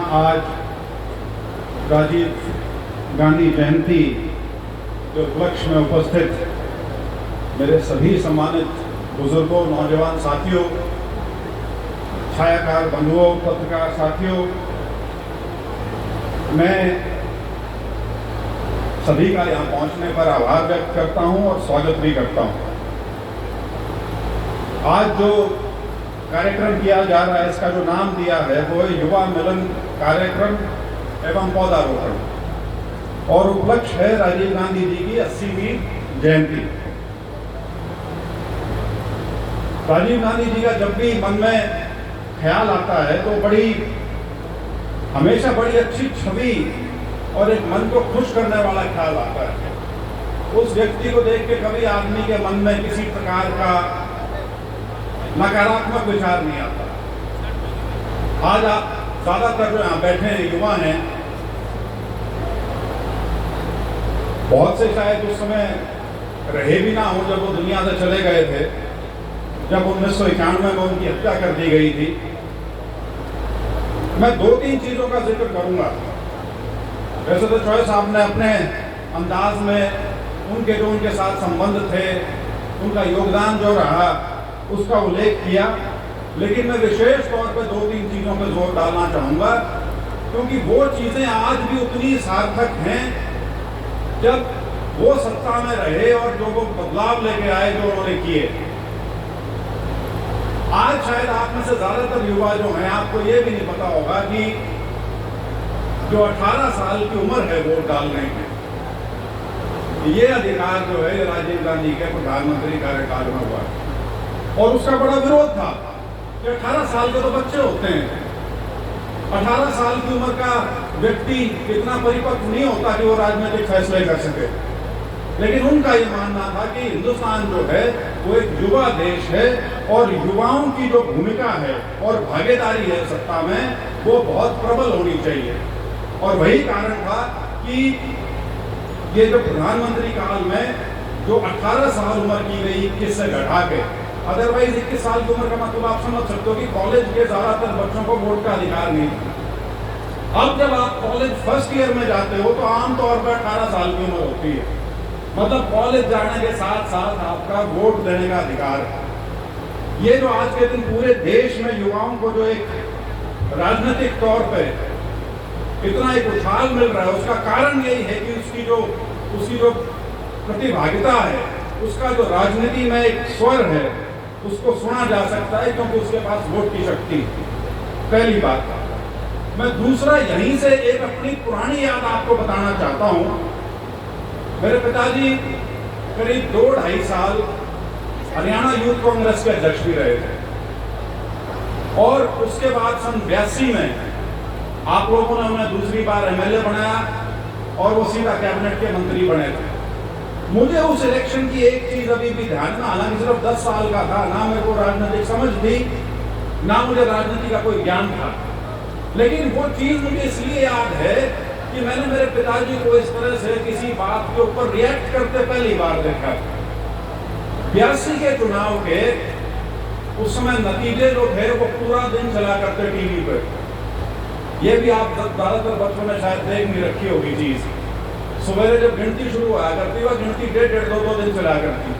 आज राजीव गांधी जयंती के उपलक्ष्य में उपस्थित मेरे सभी सम्मानित बुजुर्गों, नौजवान साथियों, छायाकार बंधुओं, पत्रकार साथियों, मैं सभी का यहाँ पहुँचने पर आभार व्यक्त करता हूँ और स्वागत भी करता हूँ। आज जो कार्यक्रम किया जा रहा है, इसका जो नाम दिया है वो है युवा मिलन कार्यक्रम एवं पौधारोपण, और उपलक्ष्य है राजीव गांधी जी की 80वीं जयंती। राजीव गांधी जी का जब भी मन में ख्याल आता है तो हमेशा बड़ी अच्छी छवि और एक मन को खुश करने वाला ख्याल आता है। उस व्यक्ति को देख के कभी आदमी के मन में किसी प्रकार का नकारात्मक विचार नहीं आता। आज आप ज्यादातर जो यहाँ बैठे हैं युवा हैं, बहुत से शायद उस समय रहे भी ना हो जब वो दुनिया से चले गए थे, जब 1991 में उनकी हत्या कर दी गई थी। मैं 2-3 चीजों का जिक्र करूंगा। वैसे तो चौहान साहब ने अपने अंदाज में उनके साथ संबंध थे, उनका योगदान जो रहा उसका उल्लेख किया, लेकिन मैं विशेष तौर पर 2-3 चीजों पर जोर डालना चाहूंगा, क्योंकि वो चीजें आज भी उतनी सार्थक हैं जब वो सत्ता में रहे और जो वो बदलाव लेके आए जो उन्होंने किए। आज शायद आप में से ज्यादातर युवा जो हैं, आपको ये भी नहीं पता होगा कि जो 18 साल की उम्र है वोट डालने की, ये अधिकार जो है राजीव गांधी के प्रधानमंत्री कार्यकाल में हुआ और उसका बड़ा विरोध था कि 18 साल के तो बच्चे होते हैं। 18 साल की उम्र का व्यक्ति इतना परिपक्व नहीं होता कि वो राजनीतिक फैसले कर सके, लेकिन उनका ये मानना था कि हिंदुस्तान जो है वो एक युवा देश है और युवाओं की जो भूमिका है और भागीदारी है सत्ता में वो बहुत प्रबल होनी चाहिए। और वही कारण था कि ये जो प्रधानमंत्री काल में जो 18 साल उम्र की गई 21 से घटा के, अदरवाइज 21 साल की उम्र का मतलब आप समझ सकते हो कि कॉलेज के ज्यादातर बच्चों को वोट का अधिकार नहीं था। अब जब आप कॉलेज फर्स्ट ईयर में जाते हो तो आमतौर पर 18 साल की उम्र होती है, मतलब कॉलेज जाने के साथ साथ आपका वोट देने का अधिकार है। ये जो आज के दिन पूरे देश में युवाओं को जो एक राजनीतिक तौर पे इतना एक उछाल मिल रहा है, उसका कारण यही है कि उसकी जो प्रतिभागिता है, उसका जो राजनीति में एक स्वर है, उसको सुना जा सकता है क्योंकि उसके पास वोट की शक्ति। पहली बात। मैं दूसरा यहीं से एक अपनी पुरानी याद आपको बताना चाहता हूं। मेरे पिताजी करीब 2-2.5 साल हरियाणा यूथ कांग्रेस के अध्यक्ष भी रहे थे और उसके बाद सन 82 में आप लोगों ने उन्हें दूसरी बार एमएलए बनाया और वो सीधा कैबिनेट के मंत्री बने थे। मुझे उस इलेक्शन की एक चीज अभी भी ध्यान में, हालांकि सिर्फ 10 साल का था, ना मेरे को राजनीतिक समझ थी, ना मुझे राजनीति का कोई ज्ञान था, लेकिन वो चीज मुझे इसलिए याद है कि मैंने मेरे पिताजी को इस तरह से किसी बात के ऊपर रिएक्ट करते पहली बार देखा। 82 के चुनाव के उस समय नतीजे जो थे वो पूरा दिन चला करते टीवी पे। ये भी आप ज्यादातर बच्चों ने शायद देख नहीं रखी होगी चीज। सवेरे जब गिनती शुरू हुआ करती वह गिनती 1.5-2 दिन चला करती,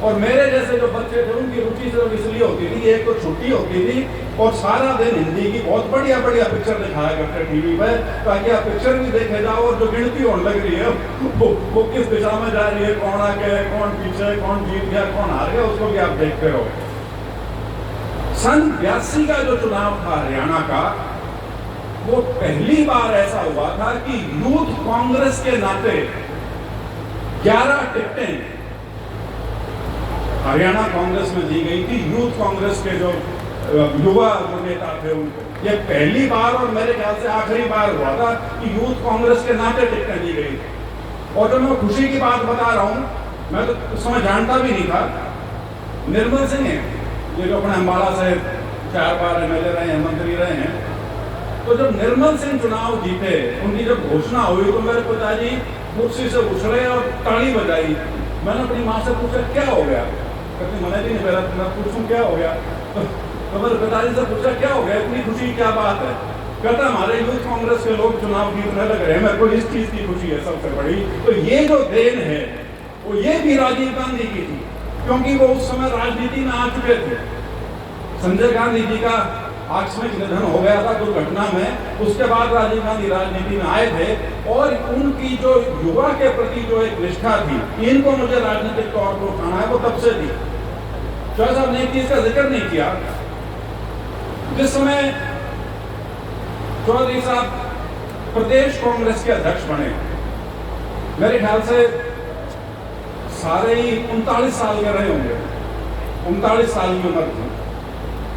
और मेरे जैसे जो बच्चे थे उनकी रुचि सिर्फ इसलिए होती थी, एक तो छुट्टी होती थी और सारा दिन हिंदी की बहुत बढ़िया बढ़िया पिक्चर दिखाया करते टीवी पे, ताकि आप पिक्चर भी देखे जाओ और जो गिनती होने लग रही है वो किस दिशा में जा रही है, कौन आगे, कौन पीछे, कौन जीत गया, कौन हार गया, उसको भी आप देखते रहो। सन 82 का जो चुनाव था हरियाणा का, वो पहली बार ऐसा हुआ था कि यूथ कांग्रेस के नाते 11 टिकटें हरियाणा कांग्रेस में दी गई थी। यूथ कांग्रेस के जो युवा जो नेता थे उनको ये पहली बार और मेरे ख्याल से आखिरी बार हुआ था कि यूथ कांग्रेस के नाते टिकटें दी गई थी। और जो मैं खुशी की बात बता रहा हूं, मैं तो उस समय जानता भी नहीं था, निर्मल सिंह है ये जो अपने अम्बाला से 4 बार एमएलए रहे हैं, मंत्री रहे हैं, तो जब निर्मल सिंह चुनाव जीते, उनकी जब घोषणा हुई तो मेरे पिताजी कुर्सी से उछले और ताली बजाई। मैंने अपनी माँ से पूछा क्या हो गया, कहती मैंने भी नहीं, मैं पूछूं क्या हो गया, तो मेरे पिताजी से पूछा क्या हो गया, इतनी खुशी क्या बात है। कहता हमारे यूथ कांग्रेस के लोग चुनाव जीतने लग रहे हैं, मेरे को इस चीज की खुशी है सबसे बड़ी। तो ये जो देन है वो ये भी राजीव गांधी की थी, क्योंकि वो उस समय राजनीति में आ चुके थे। संजय गांधी जी का आकस्मिक निधन हो गया था दुर्घटना में, उसके बाद राजीव गांधी राजनीति में आए थे, और उनकी जो युवा के प्रति जो एक निष्ठा थी, इनको मुझे राजनीतिक तौर पर उठाना है, वो तब से थी। चौधरी साहब ने एक चीज का जिक्र नहीं किया, जिस समय चौधरी साहब प्रदेश कांग्रेस के अध्यक्ष बने, मेरे ख्याल से सारे ही 39 साल के रहे होंगे, 39 साल की उम्र थी।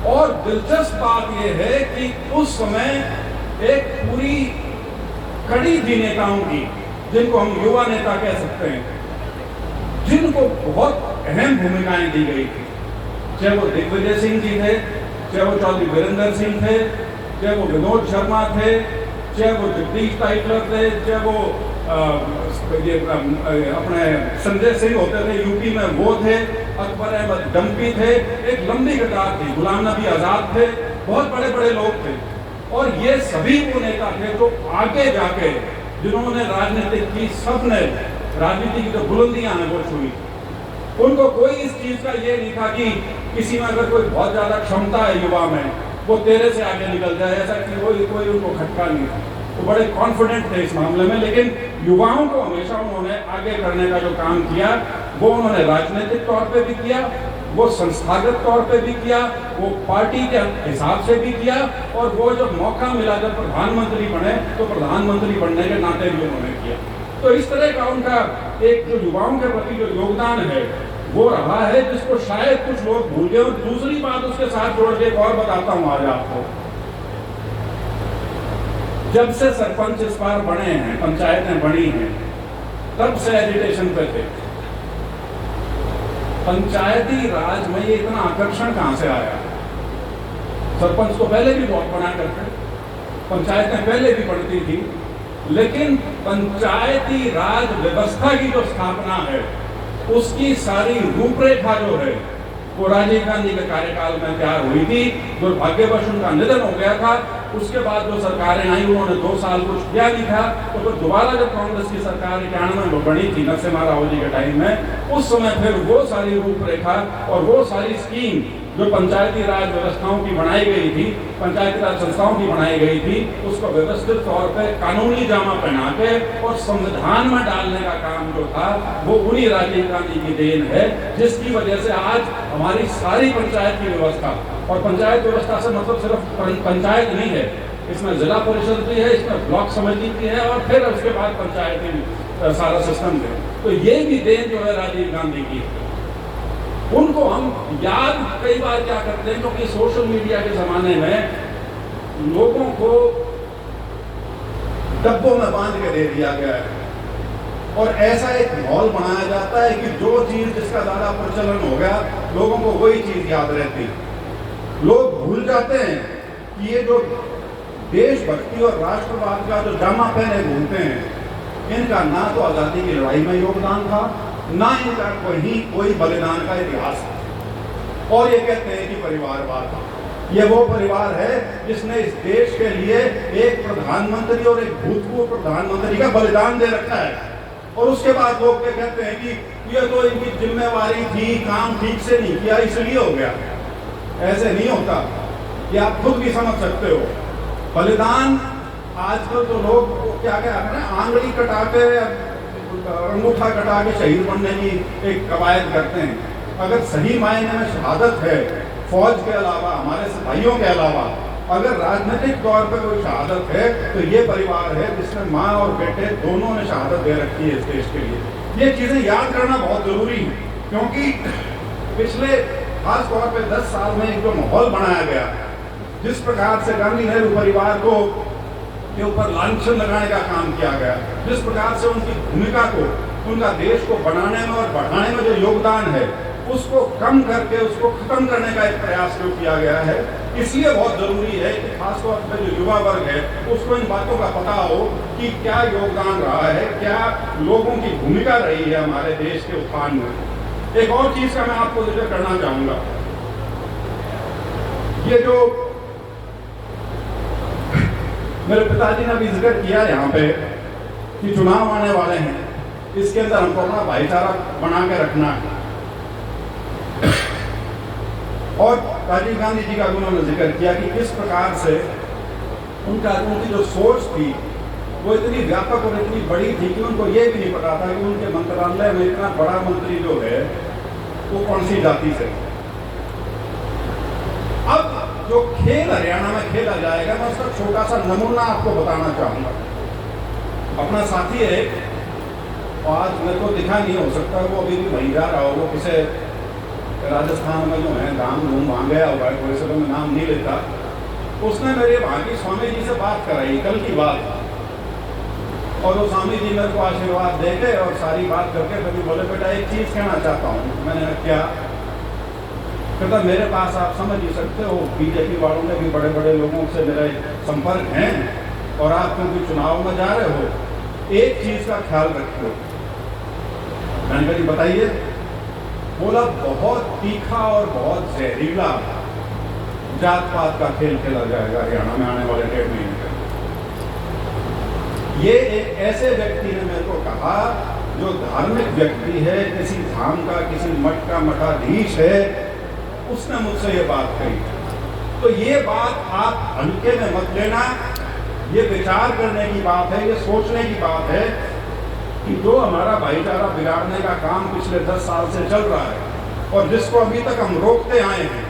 और दिलचस्प बात यह है कि उस समय एक पूरी कड़ी थी नेताओं की, जिनको हम युवा नेता कह सकते हैं, जिनको बहुत अहम भूमिकाएं दी गई थी। चाहे वो दिग्विजय सिंह जी थे, चाहे वो चौधरी वीरेंद्र सिंह थे, चाहे वो विनोद शर्मा थे, चाहे वो जगदीश टाइटलर थे, चाहे वो अपने संजय सिंह होते थे यूपी में, वो थे, अकबर अहमद डम्पी थे, एक लंबी कतार थी, गुलाम नबी आजाद थे, बहुत बड़े बड़े लोग थे। और ये सभी वो नेता थे जो आगे जाके जिन्होंने राजनीति की, सबने राजनीति की जो बुलंदियां हैं वो छुई। उनको कोई इस चीज का ये नहीं था कि किसी में अगर कोई बहुत ज्यादा क्षमता है युवा में, वो तेरे से आगे निकल जाए, ऐसा कि कोई उनको खटका नहीं था। वो बड़े कॉन्फिडेंट थे इस मामले में। लेकिन युवाओं को हमेशा उन्होंने आगे करने का जो काम किया, वो उन्होंने राजनीतिक तौर पे भी किया, वो संस्थागत तौर पे भी किया, वो पार्टी के हिसाब से भी किया, और वो जब मौका मिला जब प्रधानमंत्री बने, तो प्रधानमंत्री बनने के नाते भी उन्होंने किया। तो इस तरह का उनका एक जो युवाओं के प्रति जो योगदान है वो रहा है, जिसको शायद कुछ लोग भूल गए। और दूसरी बात उसके साथ जोड़ के एक और बताता हूं आज आपको। जब से सरपंच इस बार बने हैं, पंचायतें बनी हैं, तब से एजिटेशन पे थे। पंचायती राज में ये इतना आकर्षण कहां से आया? सरपंच तो पहले भी बहुत बना करते, पंचायतें पहले भी बढ़ती थी, लेकिन पंचायती राज व्यवस्था की जो स्थापना है, उसकी सारी रूपरेखा जो है वो राजीव गांधी के कार्यकाल में तैयार हुई थी। दुर्भाग्यवश उनका निधन हो गया था। उसके बाद जो सरकारें आई, उन्होंने 2 साल कुछ किया नहीं था। तो फिर दोबारा जब कांग्रेस की सरकार 91 में बनी थी नरसिम्हा राव जी के टाइम में, उस समय फिर वो सारी रूपरेखा और वो सारी स्कीम जो पंचायती राज व्यवस्थाओं की बनाई गई थी, पंचायती राज संस्थाओं की बनाई गई थी, उसको व्यवस्थित तौर पे कानूनी जामा पहना के और संविधान में डालने का काम जो था, वो उन्हीं राजीव गांधी की देन है, जिसकी वजह से आज हमारी सारी पंचायत की व्यवस्था, और पंचायत व्यवस्था से मतलब सिर्फ पंचायत नहीं है, इसमें जिला परिषद भी है, इसमें ब्लॉक समिति भी है, और फिर उसके बाद पंचायती सारा सिस्टम है। तो ये भी देन जो है राजीव गांधी की। उनको हम याद कई बार क्या करते हैं, क्योंकि सोशल मीडिया के जमाने में लोगों को डब्बों में बांध के दे दिया गया है, और ऐसा एक माहौल बनाया जाता है कि जो चीज जिसका ज्यादा प्रचलन हो गया, लोगों को वही चीज याद रहती। लोग भूल जाते हैं कि ये जो देशभक्ति और राष्ट्रवाद का जो जामा पहने घूमते हैं, इनका ना तो आजादी की लड़ाई में योगदान था, ना इनका कोई बलिदान का इतिहास है। और ये कहते हैं कि परिवारवाद। ये वो परिवार है जिसने इस देश के लिए एक प्रधानमंत्री और एक भूतपूर्व प्रधानमंत्री का बलिदान दे रखा है, और उसके बाद लोग क्या कहते हैं कि ये तो इनकी जिम्मेवारी थी, काम ठीक से नहीं किया इसलिए हो गया। ऐसे नहीं होता, ये आप खुद भी समझ सकते हो। बलिदान आजकल तो लोग क्या कहते हैं, आंगली कटा के, अंगूठा कटा के शहीद बनने की एक कवायद करते हैं। अगर सही मायने में शहादत है, फौज के अलावा, हमारे सिपाहियों के अलावा अगर राजनीतिक तौर पर कोई शहादत है, तो ये परिवार है जिसमें माँ और बेटे दोनों ने शहादत दे रखी है इस देश के लिए। ये चीजें याद करना बहुत जरूरी है, क्योंकि पिछले खास तौर पे 10 साल में एक जो माहौल बनाया गया, जिस प्रकार से गांधी नेहरू परिवार को के ऊपर लांछन लगाने का काम किया गया, जिस प्रकार से उनकी भूमिका को, उनका देश को बनाने में और बढ़ाने में जो योगदान है, उसको कम करके उसको खत्म करने का एक प्रयास जो किया गया है। इसलिए बहुत जरूरी है कि खासतौर पर जो युवा वर्ग है, उसको इन बातों का पता हो कि क्या योगदान रहा है, क्या लोगों की भूमिका रही है हमारे देश के उत्थान में। एक और चीज का मैं आपको जिक्र करना चाहूंगा, ये जो मेरे पिताजी ने भी जिक्र किया यहाँ पे कि चुनाव आने वाले हैं, इसके अंदर हमको अपना भाईचारा बना के रखना है। और राजीव गांधी जी का उन्होंने जिक्र किया कि किस प्रकार से उनकी जो सोच थी वो इतनी व्यापक और इतनी बड़ी थी कि उनको ये भी नहीं पता था कि उनके मंत्रालय में इतना बड़ा मंत्री जो है वो कौन सी जाति से। अब जो खेल हरियाणा में खेला जाएगा, मैं उसका छोटा सा नमूना आपको बताना चाहूंगा। अपना साथी है, आज मेरे को दिखा नहीं, हो सकता है वो अभी भी वहीं जा रहा हो, वो किसे राजस्थान में जो है गांव घूम वहाँ गया हुआ है, वैसे तो मैं नाम नहीं लेता। उसने मेरे वहाँ की स्वामी जी से बात कराई, कल की बात, और वो स्वामी जी मेरे को आशीर्वाद दे के और सारी बात करके फिर बोले बेटा एक चीज़ कहना चाहता हूँ। मैंने कहा क्या? कहता मेरे पास आप समझ ही सकते हो बीजेपी वालों में भी बड़े बड़े लोगों से मेरे संपर्क हैं, और आप क्योंकि चुनाव में जा रहे हो, एक चीज़ का ख्याल रखियो। मैंने कहा जी बताइए। बोला बहुत तीखा और बहुत जहरीला जात पात का खेल खेला जाएगा हरियाणा में आने वाले 1.5 महीने में। ये एक ऐसे व्यक्ति ने मेरे को कहा जो धार्मिक व्यक्ति है, किसी धाम का, किसी मठ का मठाधीश है, उसने मुझसे ये बात कही। तो ये बात आप हल्के में मत लेना, ये विचार करने की बात है, ये सोचने की बात है कि जो हमारा भाईचारा बिगाड़ने का काम पिछले 10 साल से चल रहा है और जिसको अभी तक हम रोकते आए हैं,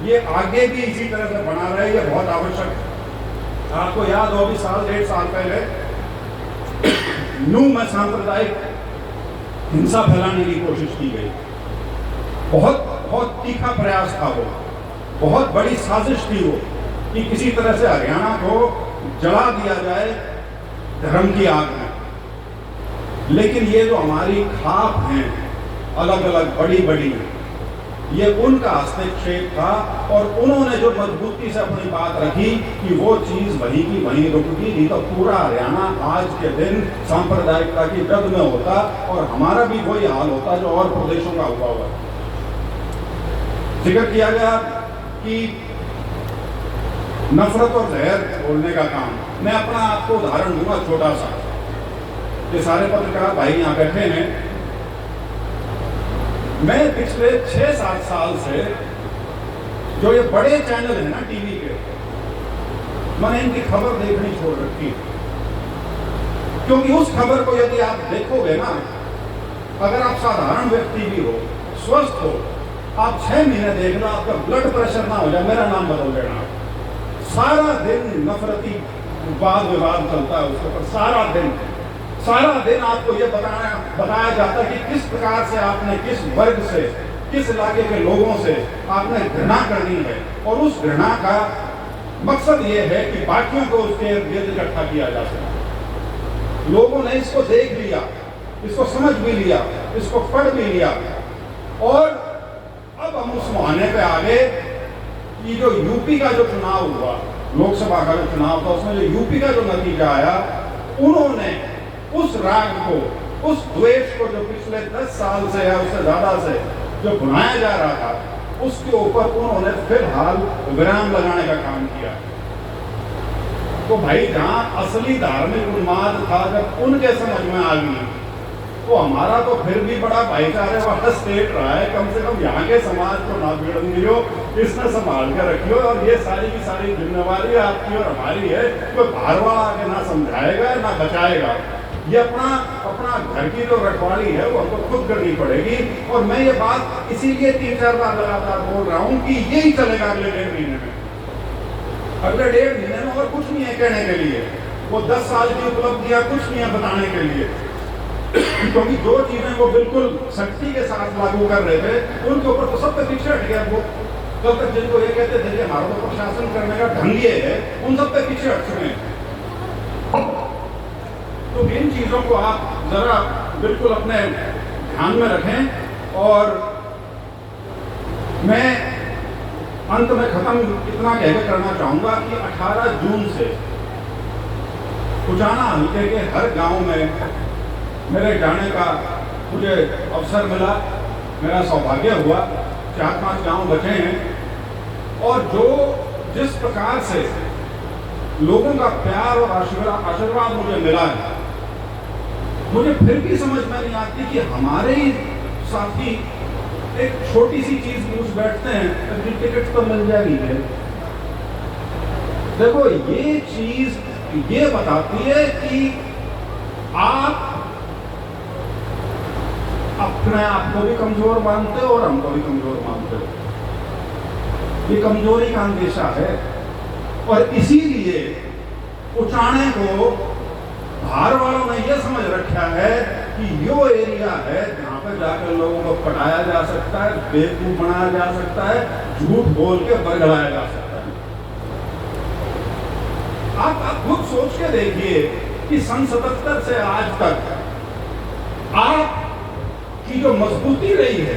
ये आगे भी इसी तरह से बना रहे, ये बहुत आवश्यक है। आपको याद हो अभी 1.5 साल पहले नूह में सांप्रदायिक हिंसा फैलाने की कोशिश की गई। बहुत बहुत तीखा प्रयास था वो, बहुत बड़ी साजिश थी वो कि किसी तरह से हरियाणा को जला दिया जाए धर्म की आग में। लेकिन ये जो हमारी खाप हैं अलग अलग बड़ी बड़ी, ये उनका हस्तक्षेप था और उन्होंने जो मजबूती से अपनी बात रखी कि वो चीज़ वहीं की वहीं रुकती, नहीं तो पूरा हरियाणा आज के दिन सांप्रदायिकता की जद में होता और हमारा भी वही हाल होता जो और प्रदेशों का हुआ। जिक्र किया गया कि नफरत और जहर बोलने का काम, मैं अपना आपको उदाहरण दूंगा छोटा सा। ये सारे पत्रकार भाई यहाँ बैठे हैं, मैं पिछले 6-7 साल से जो ये बड़े चैनल है ना टीवी के, मैंने इनकी खबर देखनी छोड़ रखी, क्योंकि उस खबर को यदि आप देखोगे ना, अगर आप साधारण व्यक्ति भी हो, स्वस्थ हो, आप 6 महीने देखना, आपका ब्लड प्रेशर ना हो जाए, मेरा नाम बदल देना। सारा दिन नफरती वाद विवाद चलता है उसके ऊपर, सारा दिन आपको ये बताया जाता है कि किस प्रकार से आपने किस वर्ग से, किस इलाके के लोगों से आपने घृणा करनी है, और उस घृणा का मकसद ये है कि बाकियों को उसके इर्द इकट्ठा किया जा सके। लोगों ने इसको देख लिया, इसको समझ भी लिया, इसको पढ़ भी लिया, और अब हम उस मुहाने पे आ गए कि जो यूपी का जो चुनाव हुआ, लोकसभा का जो चुनाव था, उसमें जो यूपी का जो नतीजा आया, उन्होंने उस राग को, उस द्वेष को जो पिछले 10 साल से या उससे ज्यादा से जो बुनाया जा रहा था, उसके ऊपर उन्होंने फिलहाल विराम लगाने का काम किया। तो भाई जहां असली धार्मिक उन्माद था, जब उनके समझ में आ गई, तो हमारा तो फिर भी बड़ा भाईचारे वाला स्टेट रहा है। कम से कम यहाँ के समाज को ना बिगड़न दियो, इसने संभाल कर रखियो, और ये सारी की सारी जिम्मेवारी आपकी और हमारी है। कोई बाहर वाला आके ना समझाएगा ना बचाएगा, ये अपना घर की जो रखवाली है वो हमको खुद करनी पड़ेगी। और मैं ये बात इसीलिए 3-4 बार लगातार बोल रहा हूँ कि यही चलेगा अगले 1.5 महीने में। अगले 1.5 महीने में और कुछ नहीं है कहने के लिए, वो 10 साल की उपलब्धियां कुछ नहीं है बताने के लिए, क्योंकि जो चीजें वो बिल्कुल सख्ती के साथ लागू कर रहे थे, उनके ऊपर तो सब पे पीछे हट गया वो। कल तक जिनको ये कहते थे कि हमारा तो प्रशासन करने का ढंग ये है, उन सब पे पीछे हट चुके हैं। तो इन चीजों को आप जरा बिल्कुल अपने ध्यान में रखें। और मैं अंत में खत्म इतना कहकर करना चाहूंगा कि 18 जून से उजाना हल्के के हर गांव में मेरे जाने का मुझे अवसर मिला, मेरा सौभाग्य हुआ। 4-5 गांव बचे हैं, और जिस प्रकार से लोगों का प्यार और आशीर्वाद मुझे मिला है। मुझे फिर भी समझ में नहीं आती कि हमारे ही साथी एक छोटी सी चीज पूछ बैठते हैं कि टिकट तो मिल जाएगी है। देखो ये चीज ये बताती है कि आप अपने आप को भी कमजोर मानते हो और हमको भी कमजोर मानते हो। ये कमजोरी का अंदेशा है और इसीलिए उचाणे को बाहर वालों ने यह समझ रखा है कि यो एरिया है जहां पर जाकर लोगों को पटाया जा सकता है, बेवकूफ बनाया जा सकता है, झूठ बोल के बरगलाया जा सकता है। आप खुद सोच के देखिए कि सन 77 से आज तक आप की जो मजबूती रही है,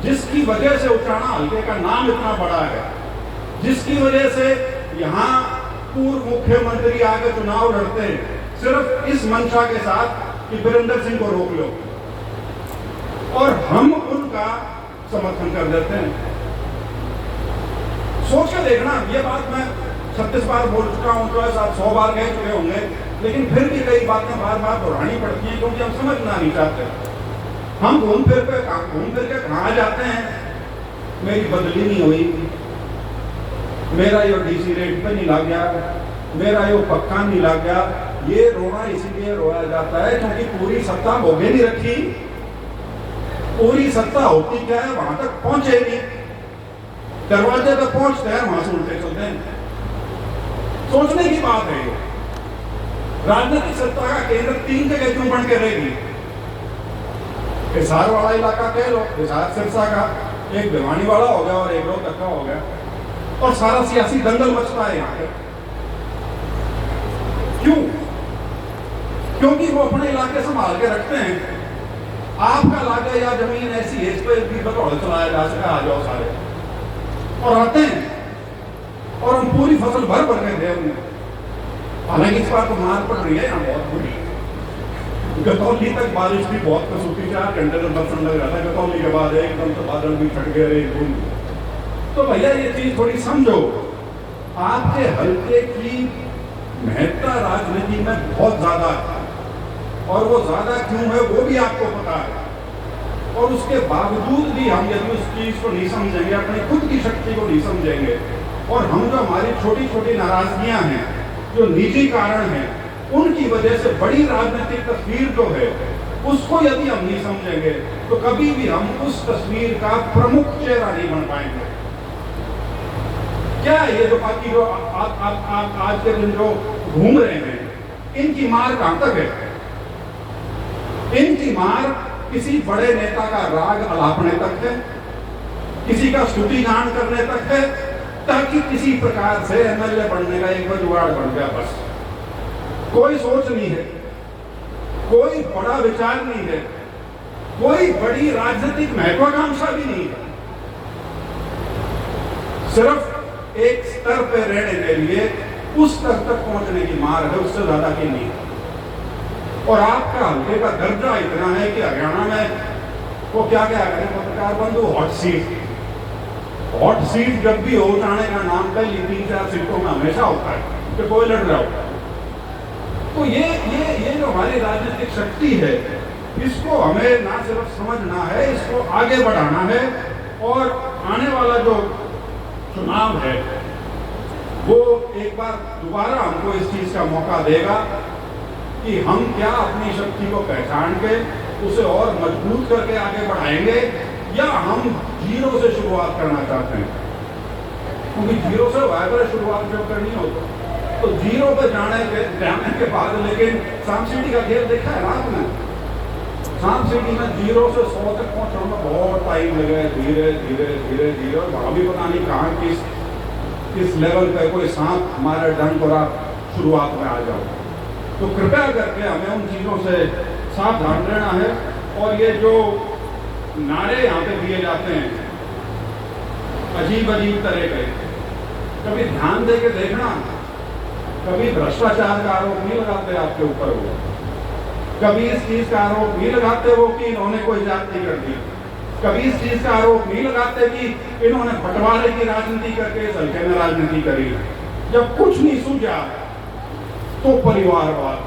जिसकी वजह से उचाणा हल्के का नाम इतना बड़ा है, जिसकी वजह से यहाँ पूर्व मुख्यमंत्री आगे चुनाव लड़ते हैं सिर्फ इस मंशा के साथ कि वीरेंद्र सिंह को रोक लो, और हम उनका समर्थन कर देते हैं। सोच के देखना, ये बात मैं 36 बार बोल चुका हूं, तो ऐसा 100 बार कह चुके होंगे, लेकिन फिर भी कई बातें बार बार दोहरानी पड़ती हैं क्योंकि हम समझना नहीं चाहते। हम घूम फिर के कहाँ जाते हैं, मेरी बदली नहीं हुई, मेरा यो डीसी रेट पे नहीं लग गया, मेरा यो पक्का नहीं लग गया। ये रोना इसीलिए रोया जाता है क्योंकि पूरी सत्ता भोगे नहीं रखी। पूरी सत्ता होती क्या है, वहां तक पहुंचे नहीं, दरवाजे तक पहुंचते हैं, वहां से उल्टे चलते हैं। सोचने की बात है। राजनीतिक सत्ता का केंद्र 3 जगह क्यों बन के रहेगी? हिसार वाला इलाका कह लो, हिसार सिरसा का, एक भिवानी वाला हो गया और एक रोहतक का हो गया, और सारा सियासी दंगल मचता है यहाँ पे। क्यों? क्योंकि वो अपने इलाके संभाल के रखते हैं। आपका इलाका या जमीन ऐसी है, इस पर भी बतौड़ चलाया जा सका, आ जाओ सारे, और आते हैं और हम पूरी फसल भर के दे उन्हें। हालांकि इस बार तो मार पड़ रही है यहाँ बहुत बुरी। गतौली तक बारिश भी बहुत कसूती, 4 घंटे तक बरसन लग रहा था, गतौली के बाद एकदम से बादल भी फट गए एक बूंद। तो भैया ये चीज थोड़ी समझो, आपके हल्के की महत्ता राजनीति में बहुत ज्यादा है, और वो ज्यादा क्यों है वो भी आपको पता है। और उसके बावजूद भी हम यदि उस चीज को नहीं समझेंगे, अपनी खुद की शक्ति को नहीं समझेंगे, और हम जो हमारी छोटी छोटी नाराजगियां हैं, जो निजी कारण हैं, उनकी वजह से बड़ी राजनीतिक तस्वीर जो है उसको यदि हम नहीं समझेंगे तो कभी भी हम उस तस्वीर का प्रमुख चेहरा नहीं बन पाएंगे। क्या ये जो बाकी जो आप आज के दिन जो घूम रहे हैं, इनकी मार कहां तक है? इनकी मार किसी बड़े नेता का राग अलापने तक है, किसी का स्तुति गान करने तक है, ताकि किसी प्रकार से एमएलए बनने का एक जुगाड़ बन गया। बस कोई सोच नहीं है, कोई बड़ा विचार नहीं है, कोई बड़ी राजनीतिक महत्वाकांक्षा भी नहीं है। सिर्फ एक स्तर पर रहने के लिए उस स्तर तक पहुंचने की मार है, उससे ज्यादा की नहीं है। और आपका हल्के का दर्जा इतना है कि हरियाणा में वो क्या क्या करें पत्रकार बंधु, हॉट सीट जब भी हो जाने का नाम पहली 3-4 सीटों में हमेशा होता है कि कोई लड़ रहा होता है। तो ये जो हमारी राजनीतिक शक्ति है, इसको हमें ना सिर्फ समझना है, इसको आगे बढ़ाना है। और आने वाला जो चुनाव है वो एक बार दोबारा हमको इस चीज का मौका देगा कि हम क्या अपनी शक्ति को पहचान के उसे और मजबूत करके आगे बढ़ाएंगे, या हम जीरो से शुरुआत करना चाहते हैं। क्योंकि जीरो से वायबर शुरुआत जब करनी हो तो जीरो पे जाने के बाद, लेकिन सांप सीढ़ी का खेल देखा है ना आपने? सांप सीढ़ी में जीरो से 100 तक पहुंचने में बहुत टाइम लगे, धीरे धीरे धीरे धीरे, और वहां भी पता नहीं कहाँ किस लेवल पे कोई सांप हमारे डंक और आप शुरुआत में आ जाओ। तो कृपया करके हमें उन चीजों से सावधान रहना है। और ये जो नारे यहाँ पे दिए जाते हैं अजीब अजीब तरह के, कभी ध्यान दे के देखना, कभी भ्रष्टाचार का आरोप नहीं लगाते आपके ऊपर वो, कभी इस चीज का आरोप नहीं लगाते वो कि इन्होंने कोई जाति कर दी, कभी इस चीज का आरोप नहीं लगाते कि इन्होंने बंटवारे की राजनीति करके इस हल्के में राजनीति करी। जब कुछ नहीं सूझा तो परिवारवाद,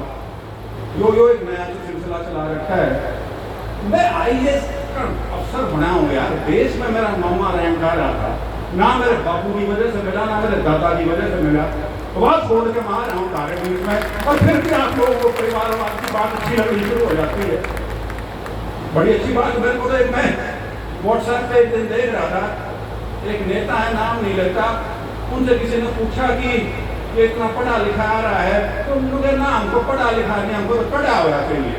यो एक नया जो सिलसिला चला रखा है। मैं IAS का अफसर बना हूँ यार, देश में मेरा मामा रैंक आ रहा था, ना मेरे बापू की वजह से मिला, ना मेरे दादा की वजह से मिला, तो बात छोड़ के मार रहा हूँ तारे न्यूज में, और फिर भी आप लोगों को परिवारवाद की बात अच्छी लगनी शुरू हो जाती है। बड़ी अच्छी बात मेरे को, तो मैं व्हाट्सएप पे एक दिन देख रहा था, एक नेता है, नाम नहीं लेता, उनसे किसी ने पूछा कि ये इतना पढ़ा लिखा आ रहा है, तो उन्होंने ना हमको पढ़ा लिखा नहीं, हमको तो पढ़ा हुआ चाहिए।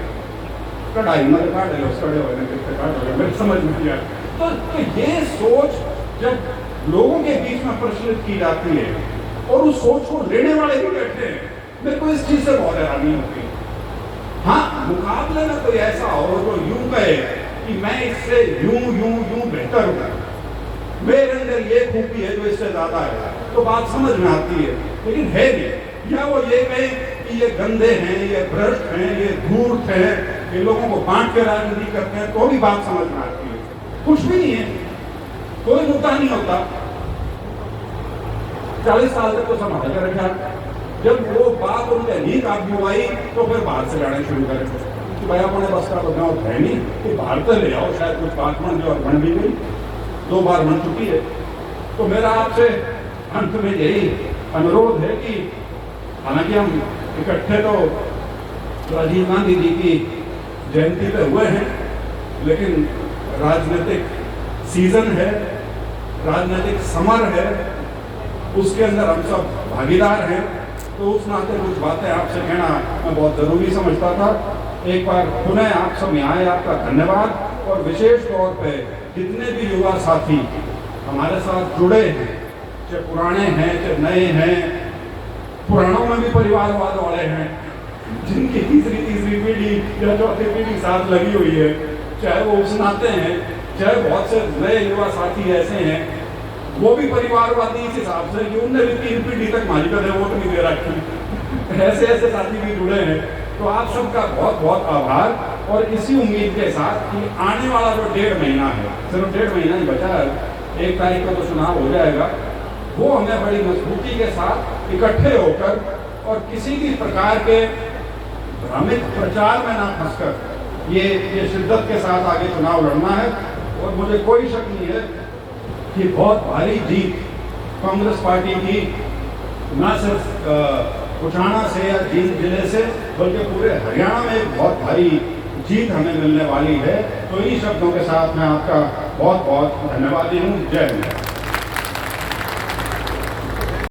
कढ़ाई मतलब काट लो, सड़े हुए किससे काट लो, मेरे समझ में नहीं आया। तो ये सोच जब लोगों के बीच में प्रचलित की जाती है और उस सोच को लेने वाले भी बैठे हैं, मेरे को इस चीज से बहुत हैरानी होती है। हाँ, मुकाबले में कोई ऐसा हो जो यूं कहे कि मैं इससे यूं बेहतर हूं, मेरे अंदर ये खूबी है जो इससे ज्यादा है, तो बात समझ में आती है। लेकिन है नहीं, या वो ये कहे कि ये गंदे हैं, ये भ्रष्ट हैं, ये धूर्त हैं, ये लोगों को बांट के राजनीति करते हैं, तो भी बात समझ में आती है। कुछ भी नहीं है, कोई मुद्दा नहीं होता। 40 साल तक तो संभाल कर रखा, जब वो बात उनके नहीं काबू आई तो फिर बाहर से लाने शुरू करें कि भाई अपने बस का तो गाँव है नहीं, कि बाहर से ले आओ, शायद कुछ बात बन जो बन भी गई, 2 बार बन चुकी है। तो मेरा आपसे अंत में यही अनुरोध है कि हालांकि हम इकट्ठे तो राजीव गांधी जी की जयंती पे हुए हैं, लेकिन राजनीतिक सीजन है, राजनीतिक समर है, उसके अंदर हम सब भागीदार हैं, तो उस नाते कुछ बातें आपसे कहना मैं बहुत जरूरी समझता था। एक बार पुनः आप सब यहाँ आए, आपका धन्यवाद। और विशेष तौर पे जितने भी युवा साथी हमारे साथ जुड़े हैं, चाहे पुराने हैं चाहे नए हैं, पुरानों में भी परिवारवाद वाले हैं जिनकी तीसरी पीढ़ी या चौथी पीढ़ी साथ लगी हुई है, चाहे वो उसनाते हैं, चाहे बहुत से नए युवा साथी ऐसे हैं वो भी परिवारवादी इस हिसाब से कि उनने भी 3 पीढ़ी तक मालिका ने वोट नहीं दे रखी, ऐसे साथी भी जुड़े हैं। तो आप सबका बहुत बहुत आभार, और इसी उम्मीद के साथ कि आने वाला जो 1.5 महीना है, सिर्फ 1.5 महीना ही बचा है, 1 तारीख को तो चुनाव हो जाएगा, वो हमें बड़ी मजबूती के साथ इकट्ठे होकर और किसी भी प्रकार के भ्रमित प्रचार में ना फंसकर ये शिद्दत के साथ आगे चुनाव लड़ना है। और मुझे कोई शक नहीं है कि बहुत भारी जीत कांग्रेस पार्टी की न सिर्फ उचाना से या जींद जिले से बल्कि पूरे हरियाणा में एक बहुत भारी जीत हमें मिलने वाली है। तो इन शब्दों के साथ मैं आपका बहुत बहुत धन्यवादी हूँ। जय हिंद।